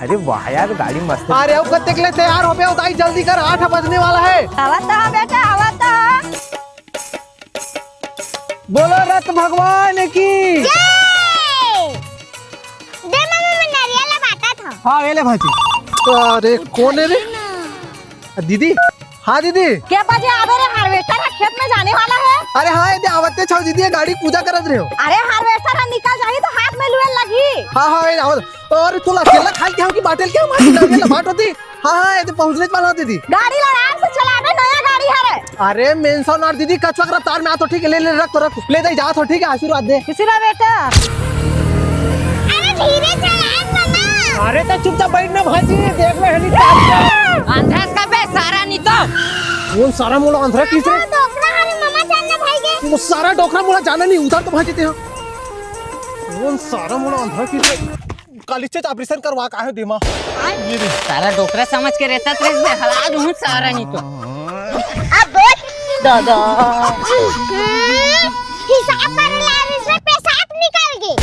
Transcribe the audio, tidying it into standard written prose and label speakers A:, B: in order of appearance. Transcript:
A: अरे वाह यार गाड़ी मस्त है।
B: अरे अब कत्ते के लिए तैयार हो गए उताई जल्दी कर 8 बजने वाला है।
C: आवता बेटा आवता।
B: बोलो रथ भगवान की।
D: दे मम्मी मैं नारियल बांटा था।
B: हाँ वेले भाजी। अरे कौन है रे? दीदी। हाँ दीदी।
C: क्या बजे आवे रे हार्वेस्टर खेत में जाने वाला है।
B: अरे हाँ ये आवते छाव दीदी गाड़ी पूजा करत रहे हो।
C: अरे हार्वेस्टर निकल जाही तो हाथ में लुए लगी।
B: हाँ हाँ ये आवत। और तू अकेला खाई क्या होगी बाटल क्या मारी नारियल बाट होती। हाँ हाँ ये पहुंचने वाला होती दीदी।
C: गाड़ी आराम से चलावे नया गाड़ी है रे।
B: अरे मेंशन और दीदी कछुआ का रफ्तार में आ तो ठीक है ले रख तो रख ले दे जा तो ठीक है आशीर्वाद दे।
C: किसी ना बेटा।
D: अरे धीरे चलाए मम्मा।
B: अरे तो चुपचाप बैठना भाजी देख ले हेलीकॉप्टर।
C: अंधा का बे सारा नहीं तो।
B: वो सारा मोला अंधरा किस रे?
D: डोकरा हरे मम्मा जानना भाई गे।
B: वो सारा डोकरा मोला जाना नहीं उधर तो भाजी थे। वो सारा मोला अंधरा किस रे? कालिचे ऑपरेशन करवा का है दिमा।
C: सारा डोकरा समझ के रहता तो इसमें हला दूं सारा नहीं तो।
D: अब
C: दादा
D: हिसाब कर ला इसमें पेशाब निकल गए।